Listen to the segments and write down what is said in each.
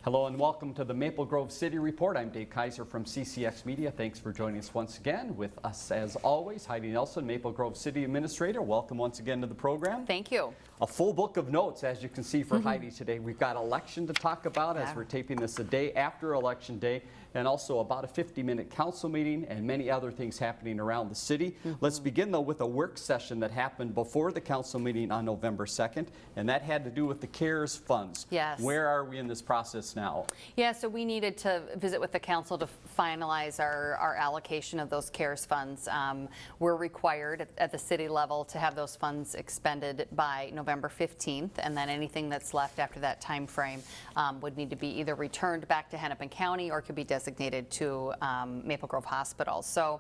Hello and welcome to the Maple Grove City Report. I'm Dave Kaiser from CCX Media. Thanks for joining us once again. With us as always, Heidi Nelson, Maple Grove City Administrator. Welcome once again to the program. Thank you. A full book of notes, as you can see, for Heidi today. We've got election to talk about as we're taping this a day after Election Day, and also about a 50-minute council meeting and many other things happening around the city. Let's begin, though, with a work session that happened before the council meeting on November 2nd, and that had to do with the CARES funds. Yes. Where are we in this process now? Yeah, so we needed to visit with the council to finalize our allocation of those CARES funds. We're required at the city level to have those funds expended by November 15th, and then anything that's left after that time frame would need to be either returned back to Hennepin County or could be designated to Maple Grove Hospital. So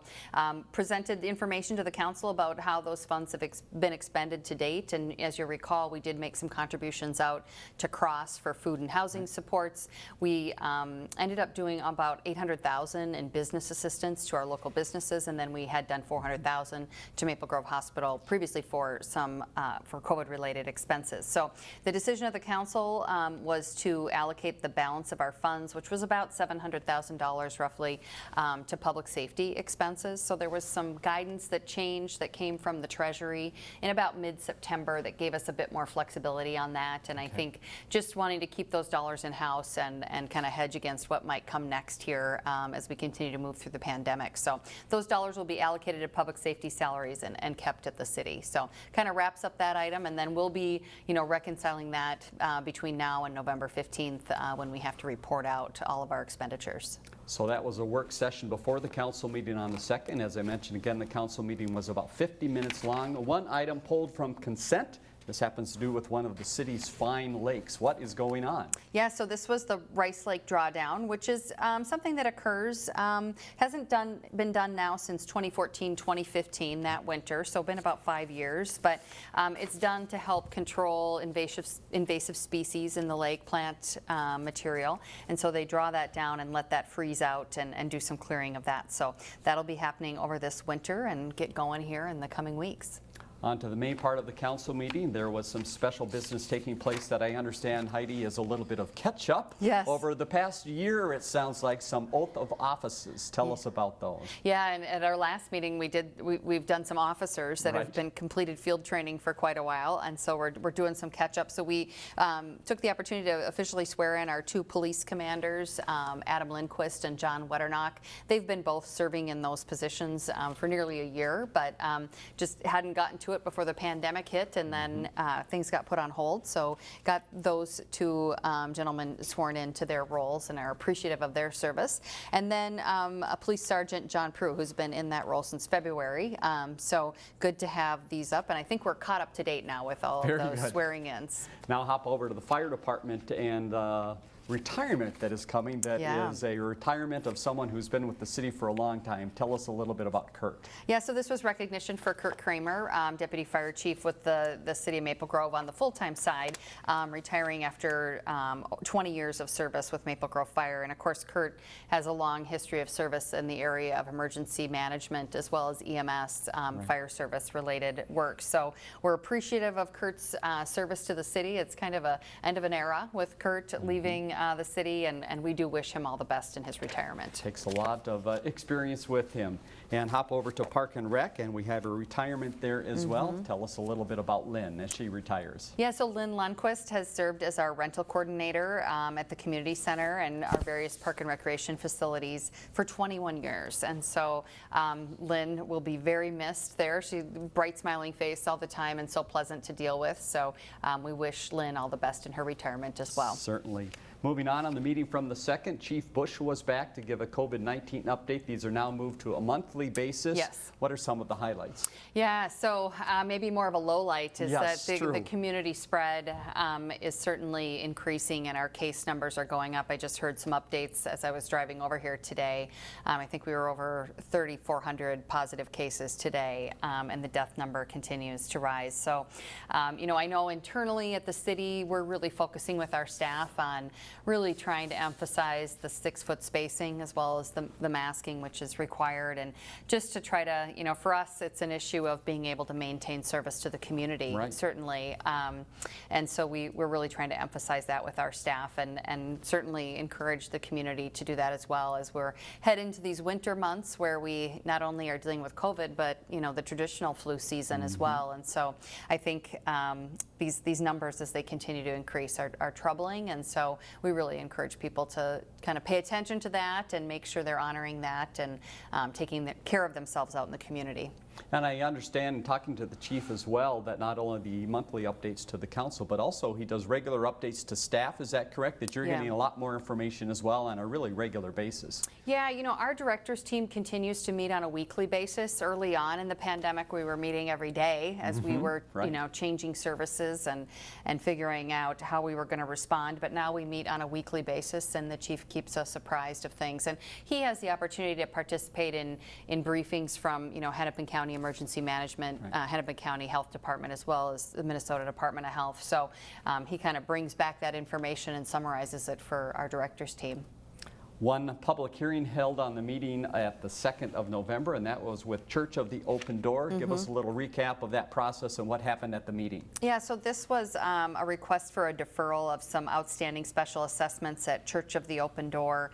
presented the information to the council about how those funds have been expended to date, and as you recall, we did make some contributions out to Cross for food and housing supports. We ended up doing about $800,000 in business assistance to our local businesses, and then we had done $400,000 to Maple Grove Hospital previously for some for COVID-related expenses. So the decision of the council was to allocate the balance of our funds, which was about $700,000 roughly, to public safety expenses. So there was some guidance that changed that came from the Treasury in about mid-September that gave us a bit more flexibility on that, and I think just wanting to keep those dollars in-house and kind of hedge against what might come next here as we continue to move through the pandemic. So those dollars will be allocated to public safety salaries and kept at the city. So kind of wraps up that item, and then we'll be, reconciling that between now and November 15th when we have to report out all of our expenditures. So that was a work session before the council meeting on the 2nd. As I mentioned again, the council meeting was about 50 minutes long. One item pulled from consent. This happens to do with one of the city's fine lakes. What is going on? Yeah, so this was the Rice Lake Drawdown, which is something that occurs, hasn't been done now since 2014, 2015, that winter, so been about 5 years, but it's done to help control invasive species in the lake, plant material, and so they draw that down and let that freeze out and do some clearing of that. So that'll be happening over this winter and get going here in the coming weeks. On to the main part of the council meeting. There was some special business taking place that I understand, Heidi, is a little bit of catch-up. Yes. Over the past year, it sounds like some oath of offices. Tell us about those. Yeah, and at our last meeting, we've done some officers that have been completed field training for quite a while, and so we're doing some catch-up. So we took the opportunity to officially swear in our two police commanders, Adam Lindquist and John Wetternock. They've been both serving in those positions for nearly a year, but just hadn't gotten to it before the pandemic hit, and then things got put on hold. So got those two gentlemen sworn into their roles and are appreciative of their service. And then a Police Sergeant, John Prue, who's been in that role since February. So good to have these up, and I think we're caught up to date now with all of those swearing-ins. Now hop over to the fire department and retirement that is coming. That is a retirement of someone who's been with the city for a long time. Tell us a little bit about Kurt. Yeah, so this was recognition for Kurt Kramer, Deputy Fire Chief with the City of Maple Grove on the full-time side, retiring after 20 years of service with Maple Grove Fire. And of course, Kurt has a long history of service in the area of emergency management as well as EMS, fire service related work. So we're appreciative of Kurt's service to the city. It's kind of a end of an era with Kurt leaving the city, and we do wish him all the best in his retirement. Takes a lot of experience with him. And hop over to Park and Rec, and we have a retirement there as well. Tell us a little bit about Lynn as she retires. Yeah, so Lynn Lundquist has served as our rental coordinator at the community center and our various park and recreation facilities for 21 years. And so Lynn will be very missed there. She's a bright smiling face all the time and so pleasant to deal with. So we wish Lynn all the best in her retirement as well. Certainly. Moving on the meeting from the 2nd, Chief Bush was back to give a COVID-19 update. These are now moved to a monthly basis. Yes. What are some of the highlights? Yeah, so maybe more of a low light is that the community spread is certainly increasing and our case numbers are going up. I just heard some updates as I was driving over here today. I think we were over 3,400 positive cases today, and the death number continues to rise. So, I know internally at the city, we're really focusing with our staff on really trying to emphasize the 6-foot spacing as well as the masking, which is required, and just to try to, for us, it's an issue of being able to maintain service to the community, Right. certainly. And so we're really trying to emphasize that with our staff, and certainly encourage the community to do that as well as we're heading into these winter months where we not only are dealing with COVID, but the traditional flu season as well. And so I think these numbers, as they continue to increase, are troubling, and so we really encourage people to kind of pay attention to that and make sure they're honoring that and taking care of themselves out in the community. And I understand, talking to the chief as well, that not only the monthly updates to the council, but also he does regular updates to staff. Is that correct? That you're getting a lot more information as well on a really regular basis? Yeah, our directors team continues to meet on a weekly basis. Early on in the pandemic, we were meeting every day as we were, changing services and figuring out how we were going to respond. But now we meet on a weekly basis, and the chief keeps us apprised of things. And he has the opportunity to participate in briefings from, Hennepin County Emergency Management, Hennepin County Health Department, as well as the Minnesota Department of Health. So he kind of brings back that information and summarizes it for our directors team. One public hearing held on the meeting at the 2nd of November, and that was with Church of the Open Door. Give us a little recap of that process and what happened at the meeting. Yeah, so this was a request for a deferral of some outstanding special assessments at Church of the Open Door.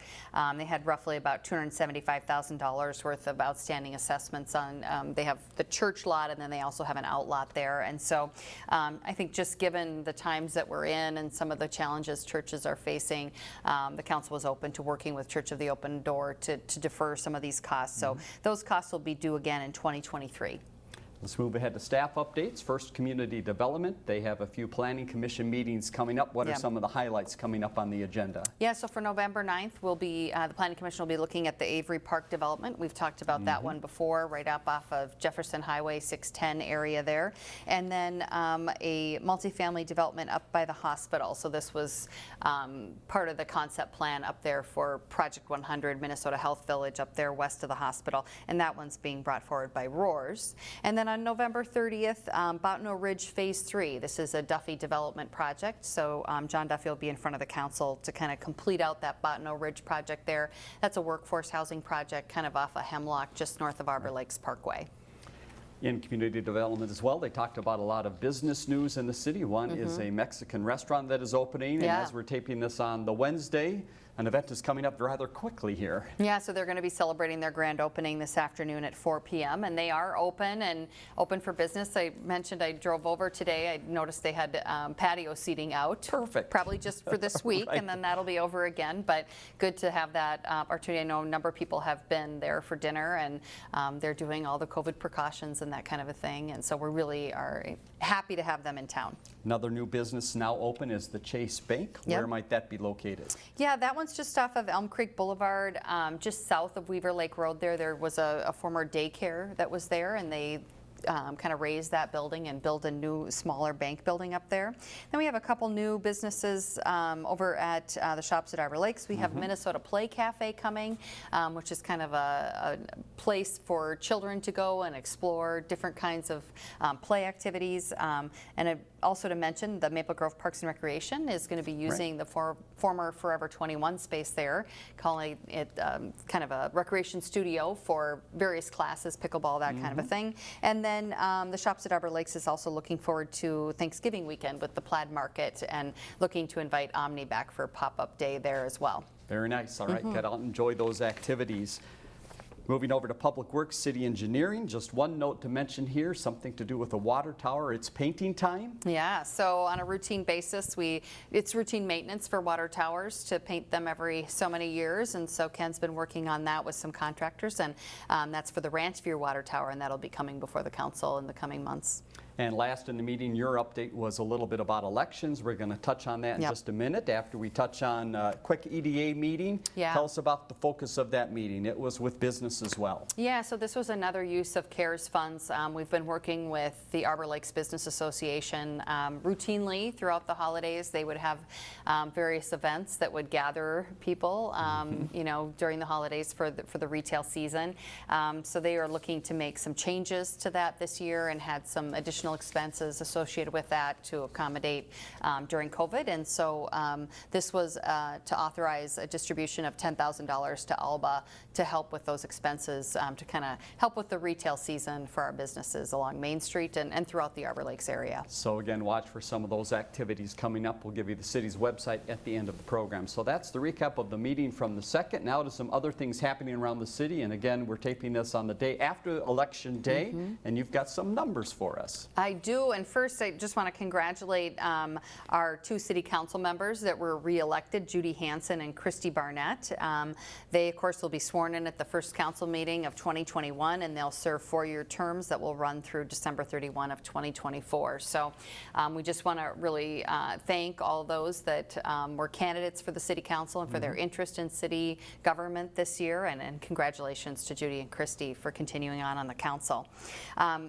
They had roughly about $275,000 worth of outstanding assessments on, they have the church lot, and then they also have an outlot there. And so I think just given the times that we're in and some of the challenges churches are facing, the council was open to working with Church of the Open Door to defer some of these costs. So those costs will be due again in 2023. Let's move ahead to staff updates. First, community development. They have a few planning commission meetings coming up. What are some of the highlights coming up on the agenda? Yeah, so for November 9th, we'll be, the planning commission will be looking at the Avery Park development. We've talked about that one before, right up off of Jefferson Highway 610 area there. And then a multifamily development up by the hospital. So this was part of the concept plan up there for Project 100, Minnesota Health Village up there west of the hospital. And that one's being brought forward by Roars. And then on November 30th, Bottineau Ridge Phase 3. This is a Duffy development project, so John Duffy will be in front of the council to kind of complete out that Bottineau Ridge project there. That's a workforce housing project kind of off of Hemlock, just north of Arbor Lakes Parkway. In community development as well, they talked about a lot of business news in the city. One is a Mexican restaurant that is opening, and as we're taping this on the Wednesday, an event is coming up rather quickly here. Yeah, so they're going to be celebrating their grand opening this afternoon at 4 p.m. and they are open for business. I mentioned I drove over today. I noticed they had patio seating out. Perfect. Probably just for this week, and then that'll be over again. But good to have that opportunity. I know a number of people have been there for dinner, and they're doing all the COVID precautions and that kind of a thing. And so we really are happy to have them in town. Another new business now open is the Chase Bank. Where might that be located? Yeah, that one's just off of Elm Creek Boulevard, just south of Weaver Lake Road there. There was a former daycare that was there, and they kind of raise that building and build a new, smaller bank building up there. Then we have a couple new businesses over at the shops at Arbor Lakes. We have Minnesota Play Cafe coming, which is kind of a place for children to go and explore different kinds of play activities. And also to mention, the Maple Grove Parks and Recreation is going to be using the former Forever 21 space there, calling it kind of a recreation studio for various classes, pickleball, that kind of a thing. And then the shops at Arbor Lakes is also looking forward to Thanksgiving weekend with the Plaid Market and looking to invite Omni back for pop-up day there as well. Very nice. All right, get out and enjoy those activities. Moving over to Public Works, City Engineering, just one note to mention here, something to do with the water tower. It's painting time. Yeah, so on a routine basis, it's routine maintenance for water towers to paint them every so many years, and so Ken's been working on that with some contractors, and that's for the Ranch View water tower, and that'll be coming before the council in the coming months. And last in the meeting, your update was a little bit about elections. We're going to touch on that in just a minute after we touch on a quick EDA meeting. Tell us about the focus of that meeting. It was with business as well. Yeah, so this was another use of CARES funds. We've been working with the Arbor Lakes Business Association routinely throughout the holidays. They would have various events that would gather people, during the holidays for the retail season. So they are looking to make some changes to that this year and had some additional additional expenses associated with that to accommodate during COVID. And so this was to authorize a distribution of $10,000 to Alba to help with those expenses, to kind of help with the retail season for our businesses along Main Street and throughout the Arbor Lakes area. So again, watch for some of those activities coming up. We'll give you the city's website at the end of the program. So that's the recap of the meeting from the 2nd. Now to some other things happening around the city. And again, we're taping this on the day after Election Day, and you've got some numbers for us. I do, and first I just want to congratulate our 2 city council members that were re-elected, Judy Hansen and Christy Barnett. They, of course, will be sworn in at the first council meeting of 2021, and they'll serve 4-year terms that will run through December 31 of 2024. So we just want to really thank all those that were candidates for the city council and for their interest in city government this year, and congratulations to Judy and Christy for continuing on the council.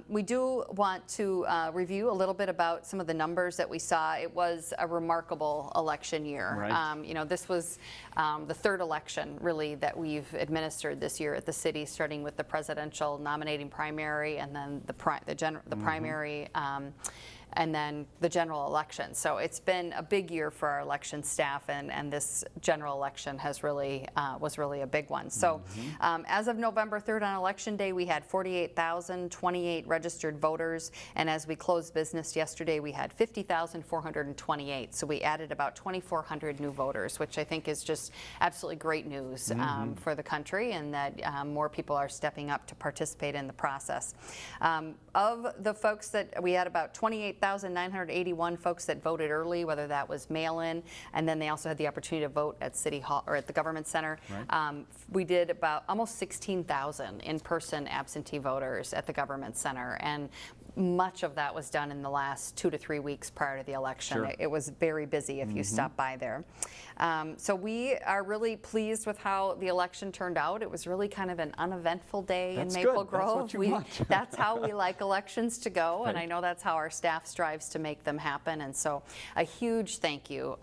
We do want to review a little bit about some of the numbers that we saw. It was a remarkable election year. Right. You know, this was the 3rd election really that we've administered this year at the city, starting with the presidential nominating primary and then the primary and then the general election. So it's been a big year for our election staff, and this general election has really was really a big one. So as of November 3rd on election day, we had 48,028 registered voters, and as we closed business yesterday, we had 50,428. So we added about 2,400 new voters, which I think is just absolutely great news for the country, and that more people are stepping up to participate in the process. Of the folks that we had, about 28,981 folks that voted early, whether that was mail-in, and then they also had the opportunity to vote at City Hall or at the Government Center. Right. We did about almost 16,000 in-person absentee voters at the Government Center, and much of that was done in the last 2 to 3 weeks prior to the election. Sure. It was very busy if you stopped by there. So we are really pleased with how the election turned out. It was really kind of an uneventful day in Maple Grove. That's what you want. That's how we like elections to go, Right. and I know that's how our staff strives to make them happen. And so a huge thank you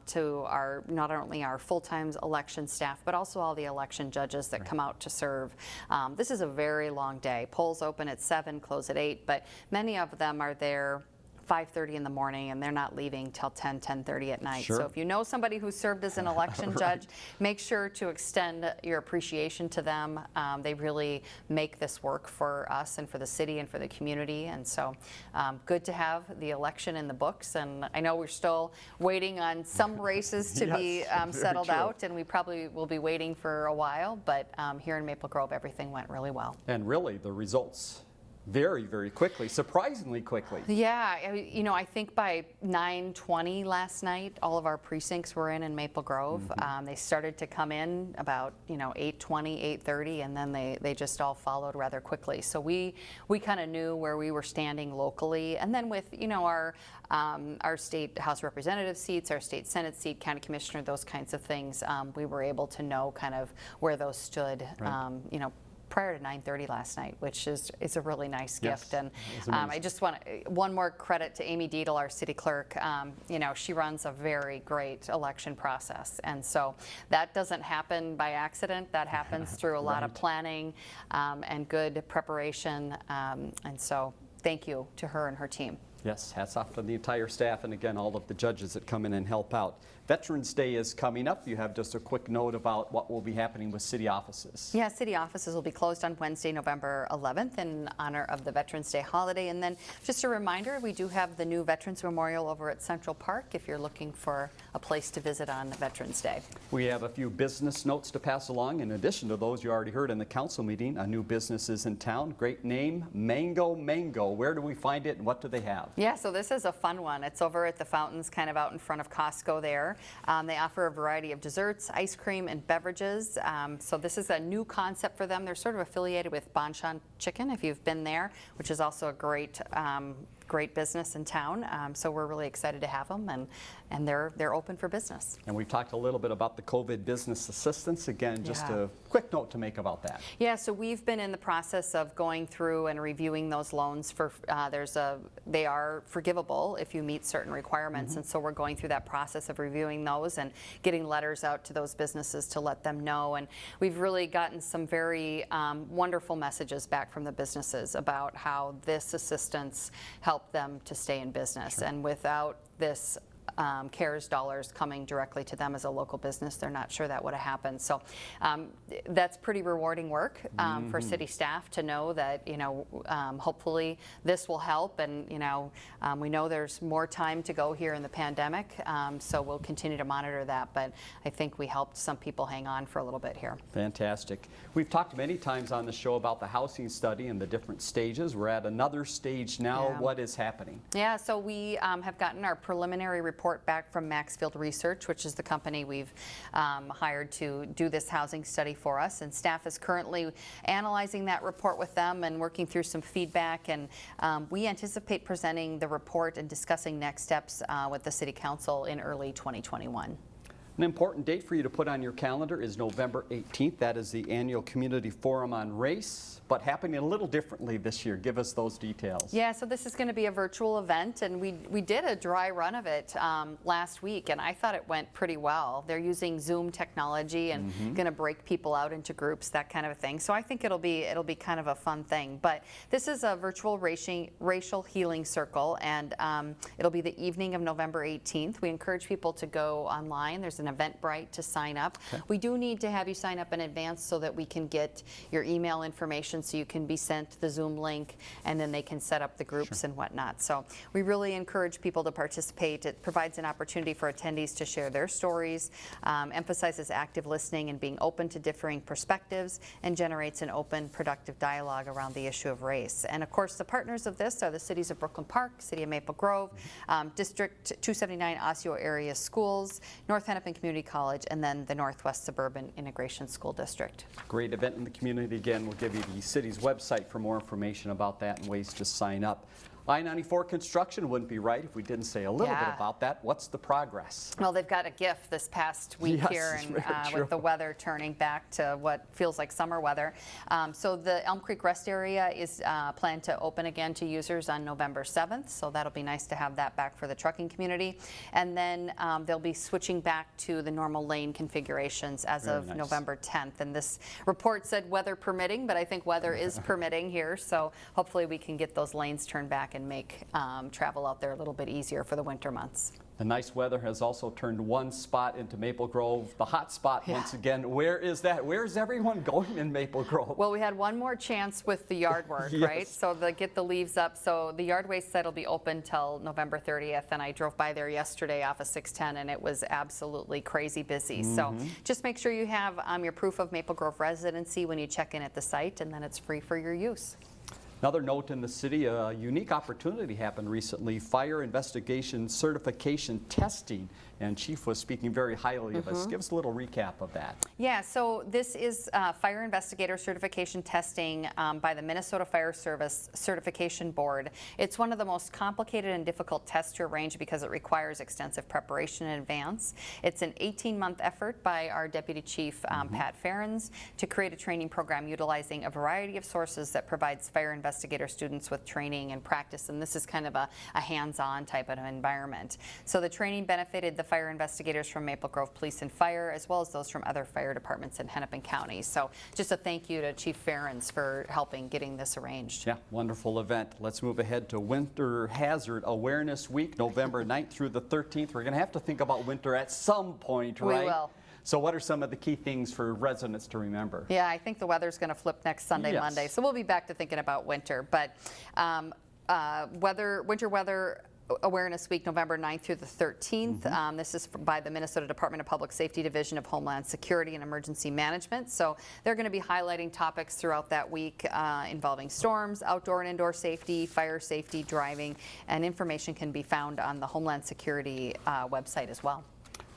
to our not only our full-time election staff, but also all the election judges that come out to serve. This is a very long day. Polls open at 7, close at 8, but many of them are there 5:30 in the morning, and they're not leaving till 10:30 at night. Sure. So if you know somebody who served as an election Right. judge, make sure to extend your appreciation to them. They really make this work for us and for the city and for the community, and so good to have the election in the books. And I know we're still waiting on some races to be Yes, settled very true. out, and we probably will be waiting for a while, but here in Maple Grove, everything went really well. And really, the results very, very quickly, surprisingly quickly. Yeah, you know, I think by 9:20 last night, all of our precincts were in Maple Grove. They started to come in about, 8:20, 8:30, and then they just all followed rather quickly. So we kind of knew where we were standing locally, and then with, our state House Representative seats, our state Senate seat, county commissioner, those kinds of things, we were able to know kind of where those stood, Right. Prior to 9:30 last night, which is a really nice Yes, gift. And it's amazing. I just want one more credit to Amy Deedle, our city clerk. She runs a very great election process, and so that doesn't happen by accident. That happens through a lot of Right. planning and good preparation. And so thank you to her and her team. Yes, hats off to the entire staff, and again, all of the judges that come in and help out. Veterans Day is coming up. You have just a quick note about what will be happening with city offices. Yeah, city offices will be closed on Wednesday, November 11th in honor of the Veterans Day holiday. And then just a reminder, we do have the new Veterans Memorial over at Central Park if you're looking for a place to visit on Veterans Day. We have a few business notes to pass along. In addition to those you already heard in the council meeting, a new business is in town. Great name, Mango Mango. Where do we find it and what do they have? Yeah, so this is a fun one. It's over at the fountains, kind of out in front of Costco there. They offer a variety of desserts, ice cream, and beverages. So this is a new concept for them. They're sort of affiliated with Bonchon Chicken, if you've been there, which is also a great business in town. So we're really excited to have them, and they're open for business. And we've talked a little bit about the COVID business assistance. Again, just Yeah. a quick note to make about that. Yeah, so we've been in the process of going through and reviewing those loans for, they are forgivable if you meet certain requirements. And so we're going through that process of reviewing those and getting letters out to those businesses to let them know. And we've really gotten some very wonderful messages back from the businesses about how this assistance helps help them to stay in business. And without this CARES dollars coming directly to them as a local business, they're not sure that would have happened. So that's pretty rewarding work for city staff to know that, hopefully this will help. And, we know there's more time to go here in the pandemic, so we'll continue to monitor that. But I think we helped some people hang on for a little bit here. Fantastic. We've talked many times on the show about the housing study and the different stages. We're at another stage now. Yeah. What is happening? Yeah, so we have gotten our preliminary report back from Maxfield Research, which is the company we've hired to do this housing study for us. And staff is currently analyzing that report with them and working through some feedback. And we anticipate presenting the report and discussing next steps with the City Council in early 2021. An important date for you to put on your calendar is November 18th. That is the annual Community Forum on Race, but happening a little differently this year. Give us those details. Yeah, so this is going to be a virtual event, and we did a dry run of it last week, and I thought it went pretty well. They're using Zoom technology and going to break people out into groups, that kind of a thing. So I think it'll be kind of a fun thing. But this is a virtual racial healing circle, and it'll be the evening of November 18th. We encourage people to go online. There's an Eventbrite to sign up. Okay. We do need to have you sign up in advance so that we can get your email information so you can be sent the Zoom link, and then they can set up the groups and whatnot. So we really encourage people to participate. It provides an opportunity for attendees to share their stories, emphasizes active listening and being open to differing perspectives, and generates an open, productive dialogue around the issue of race. And of course, the partners of this are the cities of Brooklyn Park, City of Maple Grove, District 279 Osseo area schools, North Hennepin Community College, and then the Northwest Suburban Integration School District. Great event in the community. Again, we'll give you the city's website for more information about that and ways to sign up. I94 Construction wouldn't be right if we didn't say a little bit about that. What's the progress? Well, they've got a gift this past week here, and with the weather turning back to what feels like summer weather. So the Elm Creek Rest Area is planned to open again to users on November 7th, so that'll be nice to have that back for the trucking community. And then they'll be switching back to the normal lane configurations as of November 10th. And this report said weather permitting, but I think weather is permitting here, so hopefully we can get those lanes turned back and make travel out there a little bit easier for the winter months. The nice weather has also turned one spot into Maple Grove, the hot spot once again. Where is that? Where's everyone going in Maple Grove? Well, we had one more chance with the yard work, right? So to get the leaves up. So the yard waste site will be open till November 30th, and I drove by there yesterday off of 610, and it was absolutely crazy busy. So just make sure you have your proof of Maple Grove residency when you check in at the site, and then it's free for your use. Another note in the city, a unique opportunity happened recently, fire investigation certification testing, and Chief was speaking very highly of us. Give us a little recap of that. Yeah, so this is fire investigator certification testing by the Minnesota Fire Service Certification Board. It's one of the most complicated and difficult tests to arrange because it requires extensive preparation in advance. It's an 18-month effort by our Deputy Chief, Pat Ferens, to create a training program utilizing a variety of sources that provides fire investigator students with training and practice, and this is kind of a hands-on type of environment. So the training benefited the fire investigators from Maple Grove Police and Fire, as well as those from other fire departments in Hennepin County. So just a thank you to Chief Ferens for helping getting this arranged. Yeah, wonderful event. Let's move ahead to Winter Hazard Awareness Week, November 9th through the 13th. We're going to have to think about winter at some point, right? We will. So what are some of the key things for residents to remember? Yeah, I think the weather's going to flip next Sunday, Monday. So we'll be back to thinking about winter. But winter weather Awareness Week, November 9th through the 13th. This is by the Minnesota Department of Public Safety Division of Homeland Security and Emergency Management. So they're going to be highlighting topics throughout that week involving storms, outdoor and indoor safety, fire safety, driving, and information can be found on the Homeland Security website as well.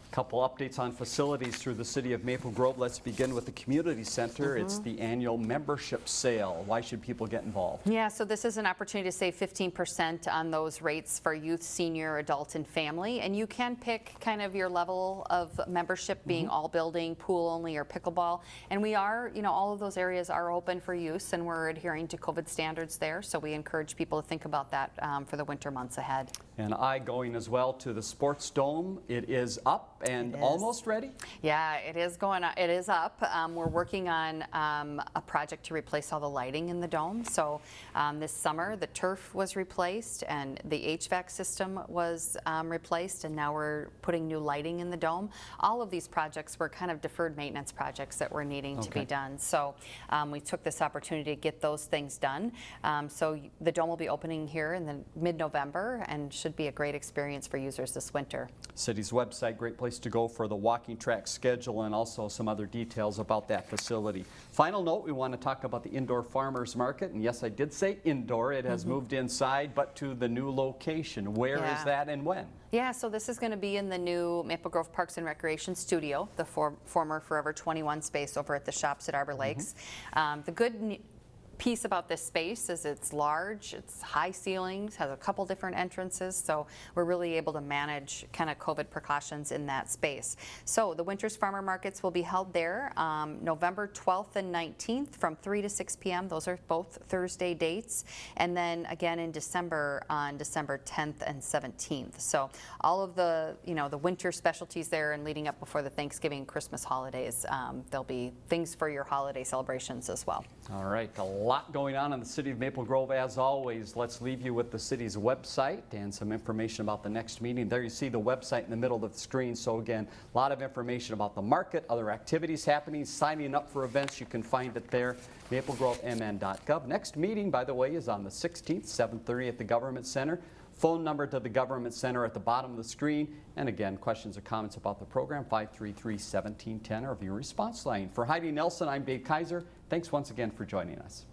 Couple updates on facilities through the city of Maple Grove. Let's begin with the community center. It's the annual membership sale. Why should people get involved? Yeah, so this is an opportunity to save 15% on those rates for youth, senior, adult, and family. And you can pick kind of your level of membership, being all building, pool only, or pickleball. And we are, all of those areas are open for use, and we're adhering to COVID standards there. So we encourage people to think about that for the winter months ahead. And I going as well to the Sports Dome. It is up and It is. almost ready. Yeah, it is going. It is up. We're working on a project to replace all the lighting in the dome. So this summer, the turf was replaced and the HVAC system was replaced, and now we're putting new lighting in the dome. All of these projects were kind of deferred maintenance projects that were needing to be done. So we took this opportunity to get those things done. So the dome will be opening here in the mid-November and should be a great experience for users this winter. City's website, great place to go for the walking track schedule and also some other details about that facility. Final note, we want to talk about the indoor farmers market. And yes, I did say indoor. It has moved inside, but to the new location. Where is that and when? Yeah, so this is going to be in the new Maple Grove Parks and Recreation Studio, the former Forever 21 space over at the shops at Arbor Lakes. The good piece about this space is it's large, it's high ceilings, has a couple different entrances, so we're really able to manage kind of COVID precautions in that space. So the Winter's Farmer Markets will be held there November 12th and 19th from 3 to 6 p.m. Those are both Thursday dates. And then again in December on December 10th and 17th. So all of the, the winter specialties there and leading up before the Thanksgiving and Christmas holidays, there'll be things for your holiday celebrations as well. All right, a lot going on in the city of Maple Grove as always. Let's leave you with the city's website and some information about the next meeting. There you see the website in the middle of the screen. So again, a lot of information about the market, other activities happening, signing up for events. You can find it there, maplegrovemn.gov. Next meeting, by the way, is on the 16th, 7:30 at the Government Center. Phone number to the Government Center at the bottom of the screen. And again, questions or comments about the program, 533-1710 or view response line. For Heidi Nelson, I'm Dave Kaiser. Thanks once again for joining us.